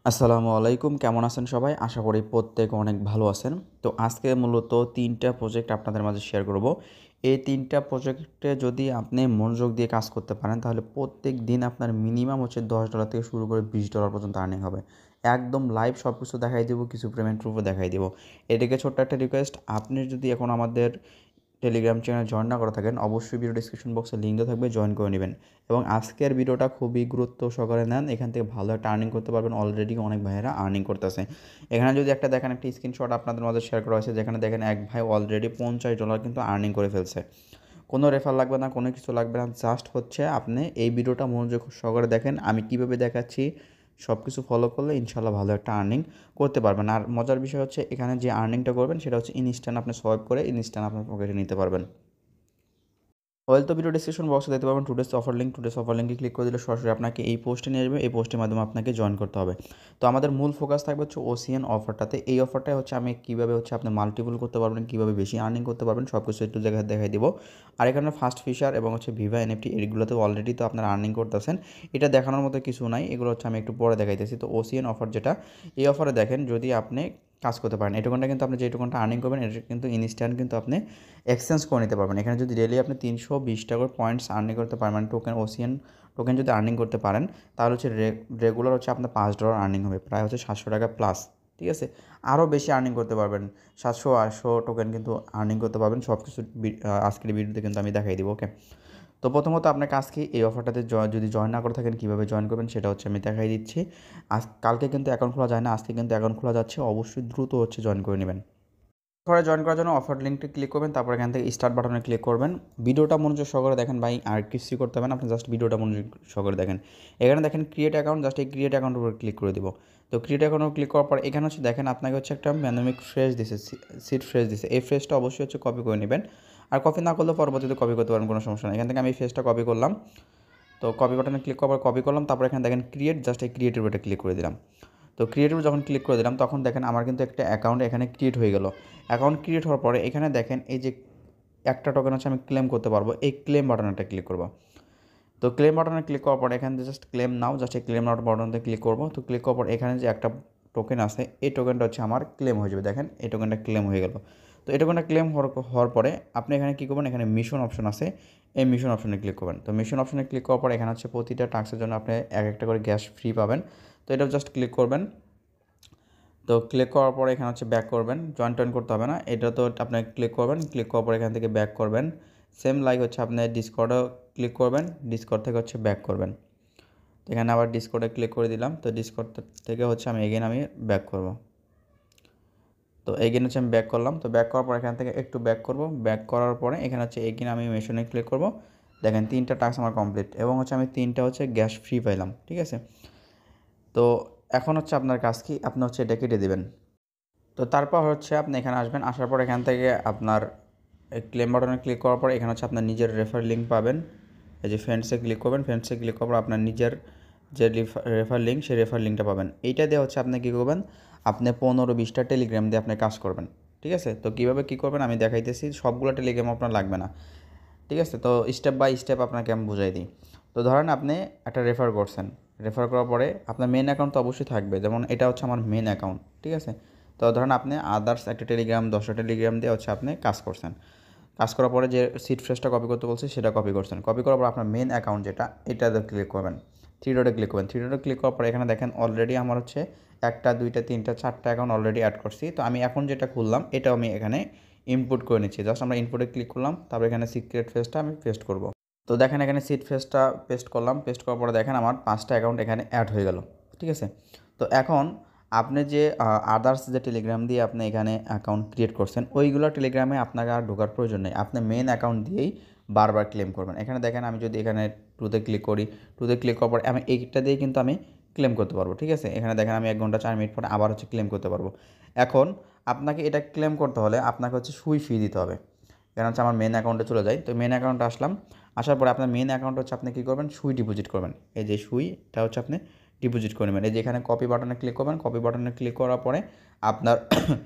আসসালামু আলাইকুম, কেমন আছেন সবাই? আশা করি প্রত্যেকে অনেক ভালো আছেন। তো আজকে মূলত ৩টা প্রজেক্ট আপনাদের মাঝে শেয়ার করব। এই ৩টা প্রজেক্টে যদি আপনি মনোযোগ দিয়ে কাজ করতে পারেন, তাহলে প্রত্যেক দিন আপনার মিনিমাম হচ্ছে $10 থেকে শুরু করে $20 পর্যন্ত আর্নিং হবে। একদম লাইভ সব কিছু দেখাই দিব, কিছু পেমেন্ট প্রুফও দেখাই দিব। এদিকে ছোট্ট একটা রিকোয়েস্ট, আপনি যদি এখন আমাদের টেলিগ্রাম চ্যানেল জয়েন না করে থাকেন, অবশ্যই ভিডিও ডিসক্রিপশন বক্সে লিঙ্ক দেওয়া থাকবে, জয়েন করে নেবেন। এবং আজকের ভিডিওটা খুবই গুরুত্ব সহকারে নেন, এখান থেকে ভালো একটা আর্নিং করতে পারবেন। অলরেডি অনেক ভাইয়েরা আর্নিং করতেছে। এখানে যদি একটা দেখেন, একটা স্ক্রিনশট আপনাদের মাঝে শেয়ার করা হয়েছে, যেখানে দেখেন এক ভাই অলরেডি $50 কিন্তু আর্নিং করে ফেলছে। কোনো রেফার লাগবে না, কোনো কিছু লাগবে না, জাস্ট হচ্ছে আপনি এই ভিডিওটা মনোযোগ সহকারে দেখেন। আমি কীভাবে দেখাচ্ছি সব কিছু ফলো করলে ইনশাল্লাহ ভালো একটা আর্নিং করতে পারবেন। আর মজার বিষয় হচ্ছে, এখানে যে আর্নিংটা করবেন সেটা হচ্ছে ইনস্ট্যান্ট, আপনি সোয়াইপ করে ইনস্ট্যান্ট আপনার পকেটে নিতে পারবেন। তো ভিডিও ডিসক্রিপশন বক্সে দেখতে পাবেন টুডেস অফার লিঙ্কে ক্লিক করে দিলে সরাসরি আপনাকে এই পোস্টে নিয়ে আসবে। এই পোস্টের মাধ্যমে আপনাকে জয়েন করতে হবে। তো আমাদের মূল ফোকাস থাকবে হচ্ছে ওসিএন অফারটাতে। এই অফারটাই হচ্ছে আমি কীভাবে হচ্ছে আপনি মাল্টিপল করতে পারবেন, কীভাবে বেশি আর্নিং করতে পারবেন, সব কিছু একটু জায়গায় দেখাই দিব। আর এখানে ফার্স্ট ফিচার এবং হচ্ছে ভিভা এনএফটি, এগুলোতে অলরেডি তো আপনারা আর্নিং করতেছেন। এটা দেখানোর মতো কিছু নাই, এগুলো হচ্ছে আমি একটু পরে দেখাইতেছি। তো ওসিএন অফার যেটা, এই অফারে দেখেন যদি আপনি কাজ করতে পারেন, এই টোকনটা কিন্তু আপনি যে টোকনটা আর্নিং করবেন, এটা কিন্তু ইনস্ট্যান্ট কিন্তু আপনি এক্সচেঞ্জ করে নিতে পারবেন। এখানে যদি ডেইলি আপনি 320 টাকার পয়েন্টস আর্নিং করতে পারেন, মানে টোকেন ওসিএন টোকেন যদি আর্নিং করতে পারেন, তাহলে হচ্ছে রেগুলার হচ্ছে আপনার $5 আর্নিং হবে, প্রায় হচ্ছে 700 টাকা প্লাস। ঠিক আছে, আরও বেশি আর্নিং করতে পারবেন, 700-800 টোকেন কিন্তু আর্নিং করতে পারবেন। সব কিছু আজকের ভিডিওতে কিন্তু আমি দেখাই দিব। ওকে, তো প্রথমত আপনার কাজ কি, এই অফারটাতে যদি জয়েন না করে থাকেন, কীভাবে জয়েন করবেন সেটা হচ্ছে আমি দেখাই দিচ্ছি। কালকে কিন্তু অ্যাকাউন্ট খোলা যায় না, আজকে কিন্তু অ্যাকাউন্ট খোলা যাচ্ছে। অবশ্যই দ্রুত হচ্ছে জয়েন করে নেবেন। ঘরে জয়েন করার জন্য অফার লিঙ্কটি ক্লিক করবেন, তারপর এখান থেকে স্টার্ট বাটনে ক্লিক করবেন। ভিডিওটা মনোযোগ সহকারে দেখেন ভাই, আর কিছুই করতে হবে না, আপনি জাস্ট ভিডিওটা মনোযোগ সহকারে দেখেন। এখানে দেখেন ক্রিয়েট অ্যাকাউন্ট, জাস্ট এই ক্রিয়েট অ্যাকাউন্টের উপর ক্লিক করে দিব। তো ক্রিয়েট অ্যাকাউন্টে ক্লিক করার পর এখানে হচ্ছে দেখেন আপনাকে হচ্ছে একটা ম্যানোমিক ফ্রেশ দিছে, সিট ফ্রেশ দিছে। এই ফ্রেশটা অবশ্যই হচ্ছে কপি করে নেবেন। আর কপি না করলে পরবর্তীতে কপি করতে পারেন, কোনো সমস্যা নেই। এখান থেকে আমি এই ফ্রেশটা কপি করলাম। তো কপি বাটনে ক্লিক করার পর কপি করলাম, তারপর এখানে দেখেন ক্রিয়েট, জাস্ট এই ক্রিয়েটের উপরে ক্লিক করে দিলাম। তো ক্রিয়েটিভ যখন ক্লিক করে দিলাম, তখন দেখেন আমার কিন্তু একটা অ্যাকাউন্ট এখানে ক্রিয়েট হয়ে গেল। অ্যাকাউন্ট ক্রিয়েট হওয়ার পরে এখানে দেখেন এই যে একটা টোকেন হচ্ছে আমি ক্লেম করতে পারবো, এই ক্লেম বাটনটা ক্লিক করব। তো ক্লেম বাটনে ক্লিক করার পরে এখানে জাস্ট ক্লেম নাও, জাস্ট এই ক্লেম নাও বাটনতে ক্লিক করব। তো ক্লিক করার পর এখানে যে একটা টোকেন আছে, এই টোকেনটা হচ্ছে আমার ক্লেম হয়ে যাবে। দেখেন এই টোকেনটা ক্লেম হয়ে গেল। তো এই টোকেনটা ক্লেম হওয়ার পরে আপনি এখানে কী করবেন, এখানে মিশন অপশন আছে, এই মিশন অপশনে ক্লিক করবেন। তো মিশন অপশনে ক্লিক করার পরে এখানে হচ্ছে প্রতিটা টাস্কের জন্য আপনি এক একটা করে গ্যাস ফ্রি পাবেন। তো এটা জাস্ট ক্লিক করবেন। তো ক্লিক করার পরে এখানে হচ্ছে ব্যাক করবেন, জয়েন করতে হবে না, এটা তো আপনি ক্লিক করবেন। ক্লিক করার পরে এখান থেকে ব্যাক করবেন। সেম লাইক হচ্ছে আপনি ডিসকর্ডেও ক্লিক করবেন, ডিসকর্ড থেকে হচ্ছে ব্যাক করবেন। তো এখানে আবার ডিসকর্ডে ক্লিক করে দিলাম। তো ডিসকর্ড থেকে হচ্ছে আমি ব্যাক করব। তো এগেন হচ্ছে আমি ব্যাক করলাম। তো ব্যাক করার পর এখান থেকে একটু ব্যাক করব। ব্যাক করার পরে এখানে হচ্ছে এগেন আমি মেশিনে ক্লিক করব। দেখেন 3টা টাস্ক আমার কমপ্লিট, এবং হচ্ছে আমি 3টা হচ্ছে গ্যাস ফ্রি পাইলাম। ঠিক আছে, তো এখন হচ্ছে আপনার কাজ কি, আপনি হচ্ছে এটা কেটে দেবেন। তো তারপর হচ্ছে আপনি এখানে আসবেন, আসার পর এখান থেকে আপনার ক্লেম বাটনে ক্লিক করার পর এখানে হচ্ছে আপনার নিজের রেফার লিঙ্ক পাবেন। এই যে ফ্রেন্ডসে ক্লিক করবেন, ফ্রেন্ডসে ক্লিক করার পর আপনার নিজের যে রেফার লিঙ্ক, সেই রেফার লিঙ্কটা পাবেন। এইটা দিয়ে হচ্ছে আপনি কী করবেন, আপনি 15-20টা টেলিগ্রাম দিয়ে আপনি কাজ করবেন। ঠিক আছে, তো কীভাবে কী করবেন আমি দেখাইতেছি, সবগুলো টেলিগ্রাম আপনার লাগবে না। ঠিক আছে, তো স্টেপ বাই স্টেপ আপনাকে আমি বুঝাই দিই। তো ধরেন আপনি একটা রেফার করছেন, রেফার করার পরে আপনার মেন অ্যাকাউন্ট তো অবশ্যই থাকবে, যেমন এটা হচ্ছে আমার মেন অ্যাকাউন্ট। ঠিক আছে, তো ধরেন আপনি আদার্স একটা টেলিগ্রাম 10টা টেলিগ্রাম দিয়ে হচ্ছে আপনি কাজ করছেন। কাজ করার পরে যে সিট ফ্রেশটা কপি করতে বলছে সেটা কপি করছেন। কপি করার পর আপনার মেন অ্যাকাউন্ট যেটা, এটাতে ক্লিক করবেন, থ্রি ডটে ক্লিক করবেন। থ্রি ডটে ক্লিক করার পর এখানে দেখেন অলরেডি আমার হচ্ছে 1টা 2টা 3টা 4টা অ্যাকাউন্ট অলরেডি অ্যাড করছি। তো আমি এখন যেটা খুললাম এটাও আমি এখানে ইনপুট করে নিচ্ছি। জাস্ট আমরা ইনপুটে ক্লিক করলাম, তারপর এখানে সিক্রেট ফেসটা আমি পেস্ট করব। তো দেখেন এখানে সিট ফেসটা পেস্ট করলাম, পেস্ট করার পরে দেখেন আমার 5টা অ্যাকাউন্ট এখানে অ্যাড হয়ে গেল। ঠিক আছে, তো এখন আপনি যে আদার্স যে টেলিগ্রাম দিয়ে আপনি এখানে অ্যাকাউন্ট ক্রিয়েট করছেন, ওইগুলো টেলিগ্রামে আপনাকে আর ঢোকার প্রয়োজন নেই, আপনি মেন অ্যাকাউন্ট দিয়েই বারবার ক্লেম করবেন। এখানে দেখেন আমি যদি এখানে টুতে ক্লিক করি, টুতে ক্লিক করার পর আমি এইটা দিয়ে কিন্তু আমি ক্লেম করতে পারবো। ঠিক আছে, এখানে দেখেন আমি 1 ঘন্টা 4 মিনিট পরে আবার হচ্ছে ক্লেম করতে পারবো। এখন আপনাকে এটা ক্লেম করতে হলে আপনাকে হচ্ছে সুই ফি দিতে হবে। এখানে হচ্ছে আমার মেন অ্যাকাউন্টে চলে যাই। তো মেন অ্যাকাউন্টে আসলাম, আসার পরে আপনার মেন অ্যাকাউন্ট হচ্ছে আপনি কী করবেন, সুই ডিপোজিট করবেন। এই যে সুইটা হচ্ছে আপনি ডিপোজিট করে নেবেন। এই যে এখানে কপি বাটনে ক্লিক করবেন, কপি বাটনে ক্লিক করার পরে আপনার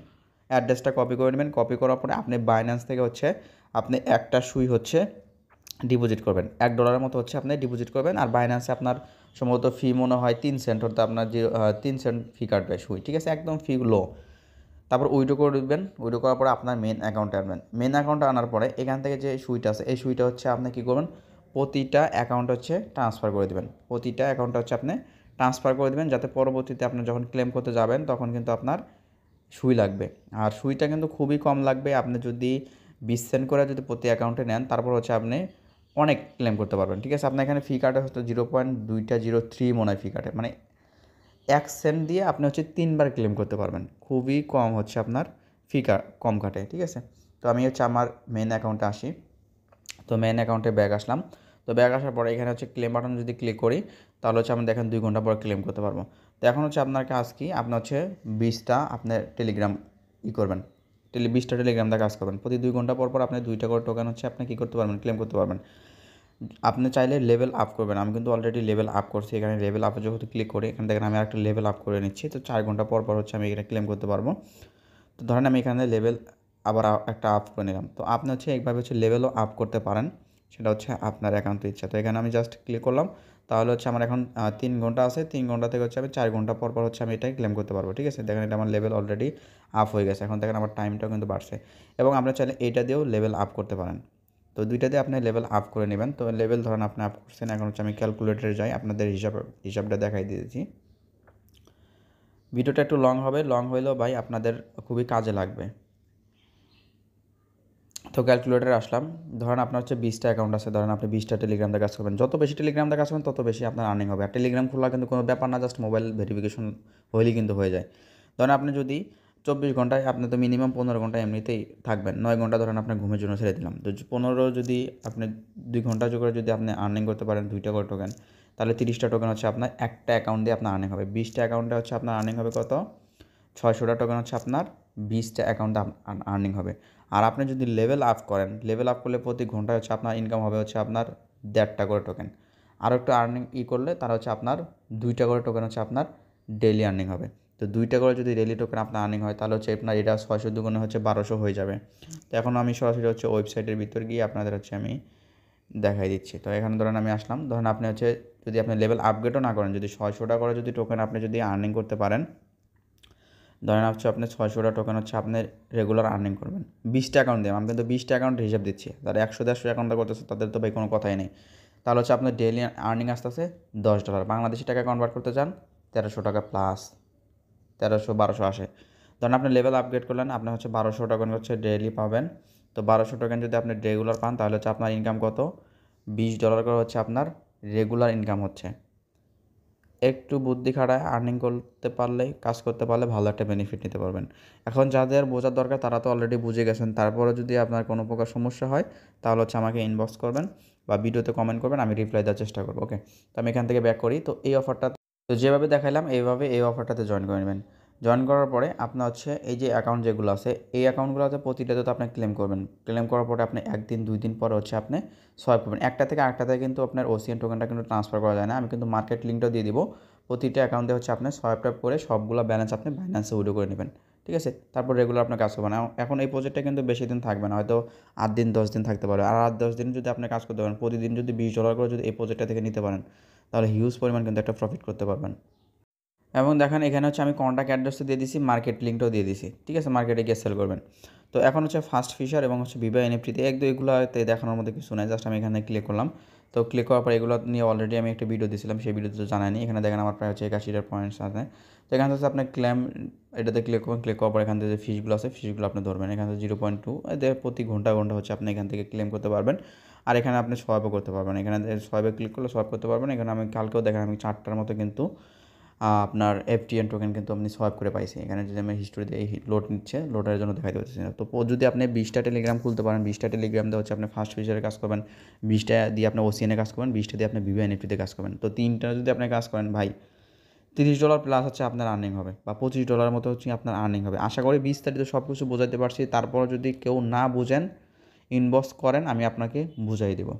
অ্যাড্রেসটা কপি করে নেবেন। কপি করার পরে আপনি বাইন্যান্স থেকে হচ্ছে আপনি একটা সুই হচ্ছে ডিপোজিট করবেন, $1 মতো হচ্ছে আপনি ডিপোজিট করবেন। আর বাইন্যান্সে আপনার সম্ভবত ফি মনে হয় 3 সেন্ট, অর্থাৎ আপনার 3 সেন্ট ফি কাটবে সুই, ঠিক আছে, একদম ফি লো। তারপর উইড্রো করে দিবেন, উইড্রো করার পরে আপনার মেন অ্যাকাউন্টে আনবেন। মেন অ্যাকাউন্টে আনার পরে এখান থেকে যে সুইটা আছে এই সুইটা হচ্ছে আপনি কী করবেন, প্রতিটা অ্যাকাউন্ট হচ্ছে ট্রান্সফার করে দেবেন। প্রতিটা অ্যাকাউন্টে হচ্ছে আপনি ট্রান্সফার করে দেবেন, যাতে পরবর্তীতে আপনি যখন ক্লেম করতে যাবেন তখন কিন্তু আপনার সুই লাগবে। আর সুইটা কিন্তু খুবই কম লাগবে। আপনি যদি 20 সেন্ট করে যদি প্রতি অ্যাকাউন্টে নেন, তারপর হচ্ছে আপনি অনেক ক্লেম করতে পারবেন, ঠিক আছে। আপনার এখানে ফি কাটে হচ্ছে 0.203 মনে হয় ফি কাটে, মানে 1 সেন্ট দিয়ে আপনি হচ্ছে 3বার ক্লেম করতে পারবেন। খুবই কম হচ্ছে আপনার ফি কম কাটে, ঠিক আছে। তো আমি হচ্ছে আমার মেন অ্যাকাউন্টে আসি। তো মেন অ্যাকাউন্টে ব্যাক আসলাম। তো ব্যাক আসার পরে এখানে হচ্ছে ক্লেম বাটন যদি ক্লিক করি, তাহলে হচ্ছে আমি দেখেন 2 ঘন্টা পর ক্লেম করতে পারবো। তো এখন হচ্ছে আপনার কাজ কি, আপনার হচ্ছে 20টা আপনার টেলিগ্রাম করবেন, 20টা টেলিগ্রাম দিয়ে কাজ করবেন। প্রতি 2 ঘন্টা পর পর আপনি 2টা করে টোকেন হচ্ছে আপনি কী করতে পারবেন, ক্লেম করতে পারবেন। আপনি চাইলে লেভেল আপ করবেন, আমি কিন্তু অলরেডি লেভেল আপ করছি। এখানে লেভেল আপে যেহেতু ক্লিক করি, এখানে দেখেন আমি একটা লেভেল আপ করে নিচ্ছি। তো 4 ঘন্টা পর পর হচ্ছে আমি এখানে ক্লেম করতে পারবো। তো ধরেন আমি এখানে লেভেল আবার একটা আপ করে নিলাম। তো আপনি হচ্ছে এইভাবে হচ্ছে লেভেলও আপ করতে পারেন, সেটা হচ্ছে আপনার একান্ত ইচ্ছা। তো এখানে আমি জাস্ট ক্লিক করলাম, তাহলে হচ্ছে আমার এখন 3 ঘন্টা আছে। 3 ঘন্টা থেকে হচ্ছে আমি 4 ঘন্টা পর পর হচ্ছে আমি এটাই ক্লেম করতে পারবো, ঠিক আছে। দেখেন এটা আমার লেভেল অলরেডি আপ হয়ে গেছে। এখন দেখেন আমার টাইমটাও কিন্তু বাড়ছে, এবং আপনারা চাইলে এইটা দিয়েও লেভেল আপ করতে পারেন। তো দুইটা দিয়ে আপনি লেভেল আপ করে নেবেন। তো লেভেল ধরেন আপনি আপ করছেন, এখন হচ্ছে আমি ক্যালকুলেটরে যাই, আপনাদের হিসাবটা দেখাই দিয়েছি। ভিডিওটা একটু লং হবে, লং হইলেও ভাই আপনাদের খুবই কাজে লাগবে। তো ক্যালকুলেটারে আসলাম। ধরেন আপনার হচ্ছে 20টা অ্যাকাউন্ট আছে, ধরেন আপনি 20টা টেলিগ্রাম দিয়ে কাজ করবেন। যত বেশি টেলিগ্রাম দিয়ে কাজ করবেন তত বেশি আপনার আর্নিং হবে। আর টেলিগ্রাম খোলা কিন্তু কোনো ব্যাপার না, জাস্ট মোবাইল ভেরিফিকেশন হলেই কিন্তু হয়ে যায়। ধরেন আপনি যদি 24 ঘন্টায়, আপনি তো মিনিমাম 15 ঘন্টা এমনিতেই থাকবেন, 9 ঘন্টা ধরেন আপনার ঘুমের জন্য ছেড়ে দিলাম। তো 15 যদি আপনি 2 ঘন্টা করে যদি আপনি আর্নিং করতে পারেন 2টা করে টোকেন, তাহলে 30টা টোকেন হচ্ছে আপনার একটা অ্যাকাউন্ট দিয়ে আপনার আর্নিং হবে। 20টা অ্যাকাউন্টে হচ্ছে আপনার আর্নিং হবে কত, 600টা টোকেন হচ্ছে আপনার 20টা অ্যাকাউন্টে আর্নিং হবে। আর আপনি যদি লেভেল আপ করেন, লেভেল আপ করলে প্রতি ঘন্টায় হচ্ছে আপনার ইনকাম হবে হচ্ছে আপনার 1.5টা করে টোকেন। আরও একটু আর্নিং করলে তার হচ্ছে আপনার 2টা করে টোকেন হচ্ছে আপনার ডেইলি আর্নিং হবে। তো 2টা করে যদি ডেইলি টোকেন আপনার আর্নিং হয়, তাহলে হচ্ছে আপনার এটা 600 দুগুণে হচ্ছে 1200 হয়ে যাবে। তো এখন আমি সরাসরি হচ্ছে ওয়েবসাইটের ভিতর গিয়ে আপনাদের হচ্ছে আমি দেখাই দিচ্ছি। তো এখানে ধরেন আমি আসলাম, ধরেন আপনি হচ্ছে যদি আপনি লেভেল আপগ্রেডও না করেন, যদি 600টা করে যদি টোকেন আপনি যদি আর্নিং করতে পারেন, ধরেন হচ্ছে আপনি 600টা টোকেন হচ্ছে আপনি রেগুলার আর্নিং করবেন 20টা অ্যাকাউন্ট দিয়ে। আমি কিন্তু 20টা অ্যাকাউন্টের হিসাব দিচ্ছি, যারা 100-150 অ্যাকাউন্টটা করতেছে তাদের তো ভাই কোনো কথাই নেই। তাহলে হচ্ছে আপনার ডেইলি আর্নিং আসতেছে $10, বাংলাদেশি টাকা কনভার্ট করতে চান 1300 টাকা প্লাস, 1300-1200 আসে। ধরেন আপনি লেভেল আপগ্রেড করলেন, আপনি হচ্ছে 1200 টোকেন হচ্ছে ডেইলি পাবেন। তো 1200 টোকেন যদি আপনি রেগুলার পান, তাহলে হচ্ছে আপনার ইনকাম কত, $20 করে হচ্ছে আপনার রেগুলার ইনকাম হচ্ছে। একটু বুদ্ধি খাটায় আর্নিং করতে পারলে, কাজ করতে পারলে ভালো একটা বেনিফিট নিতে পারবেন। এখন যাদের বোঝার দরকার তারা তো অলরেডি বুঝে গেছেন। তারপরে যদি আপনার কোনো প্রকার সমস্যা হয়, তাহলে হচ্ছে আমাকে ইনবক্স করবেন বা ভিডিওতে কমেন্ট করবেন, আমি রিপ্লাই দেওয়ার চেষ্টা করবো। ওকে, তো আমি এখান থেকে ব্যাক করি। তো এই অফারটা তো যেভাবে দেখাইলাম এইভাবে এই অফারটাতে জয়েন করে নেবেন। জয়েন করার পরে আপনার হচ্ছে এই যে অ্যাকাউন্ট যেগুলো আছে, এই অ্যাকাউন্টগুলোতে প্রতিটাতে তো আপনি ক্লেম করবেন। ক্লেম করার পরে আপনি 1 দিন 2 দিন পরে হচ্ছে আপনি সোয়াইপ করবেন। একটা থেকে আরেকটাতে কিন্তু আপনার ওসিএন টোকেনটা কিন্তু ট্রান্সফার করা যায় না। আমি কিন্তু মার্কেট লিঙ্কটাও দিয়ে দিব। প্রতিটা অ্যাকাউন্টে হচ্ছে আপনি সোয়াইপ ট্যাপ করে সবগুলো ব্যালেন্স আপনি বাইন্যান্সে উইথড্র করে নেবেন, ঠিক আছে। তারপর রেগুলার আপনার কাজ করবেন। এখন এই প্রজেক্টটা কিন্তু বেশি দিন থাকবে না, হয়তো 8 দিন 10 দিন থাকতে পারে। আর 8-10 দিন যদি আপনি কাজ করতে পারেন, প্রতিদিন যদি $20 করে যদি এই প্রজেক্টটা থেকে নিতে পারেন, তাহলে হিউজ পরিমাণ কিন্তু একটা প্রফিট করতে পারবেন। এবং দেখেন এখানে হচ্ছে আমি কন্ট্যাক্ট অ্যাড্রেসও দিয়ে দিছি, মার্কেট লিঙ্কটাও দিয়ে দিছি, ঠিক আছে, মার্কেটে গিয়ে সেল করবেন। তো এখন হচ্ছে ফার্স্ট ফিচার এবং হচ্ছে ভিভা এনএফটিতে এগুলোতে দেখানোর মধ্যে কিছু নাই, জাস্ট আমি এখানে ক্লিক করলাম। তো ক্লিক করার পর এগুলো নিয়ে অলরেডি আমি একটা ভিডিও দিয়েছিলাম, সেই ভিডিওতে তো জানাইনি। এখানে দেখেন আমার প্রায় হচ্ছে 81টা পয়েন্টস আছে। তো এখান থেকে আপনি ক্লেম এটাতে ক্লিক করবেন। ক্লিক করার পর এখান থেকে যে ফিসগুলো আছে ফিসগুলো আপনি ধরবেন। এখান থেকে 0.2 প্রতি ঘন্টা হচ্ছে আপনি এখান থেকে ক্লেম করতে পারবেন। আর এখানে আপনি সোয়াইপও করতে পারবেন। এখানে সোয়াইপে ক্লিক করলে সোয়াইপ করতে পারবেন। এখানে আমি কালকেও দেখেন আমি 4টার মতো কিন্তু আপনার এফটিএন টোকেন কিন্তু আপনি সোয়াইপ করে পাইছি। এখানে যদি আমি হিস্টোরিতে এই লোড নিচ্ছে, লোডের জন্য দেখাইতে পারতেছি না। তো যদি আপনি 20টা টেলিগ্রাম খুলতে পারেন, 20টা টেলিগ্রাম দিয়ে হচ্ছে আপনি ফার্স্ট ফিচারে কাজ করবেন, 20টা দিয়ে আপনি ওসিএনে কাজ করবেন, 20টা দিয়ে আপনি ভিভা এনএফটিতে কাজ করবেন। তো 3টা যদি আপনি কাজ করেন ভাই, $30 প্লাস হচ্ছে আপনার আর্নিং হবে, বা $25 মতো হচ্ছে আপনার আর্নিং হবে। আশা করি বিস্তারিত সব কিছু বোঝাতে পারছি। তারপর যদি কেউ না বুঝেন, ইনবক্স করেন, আমি আপনাকে বুঝাই দেবো।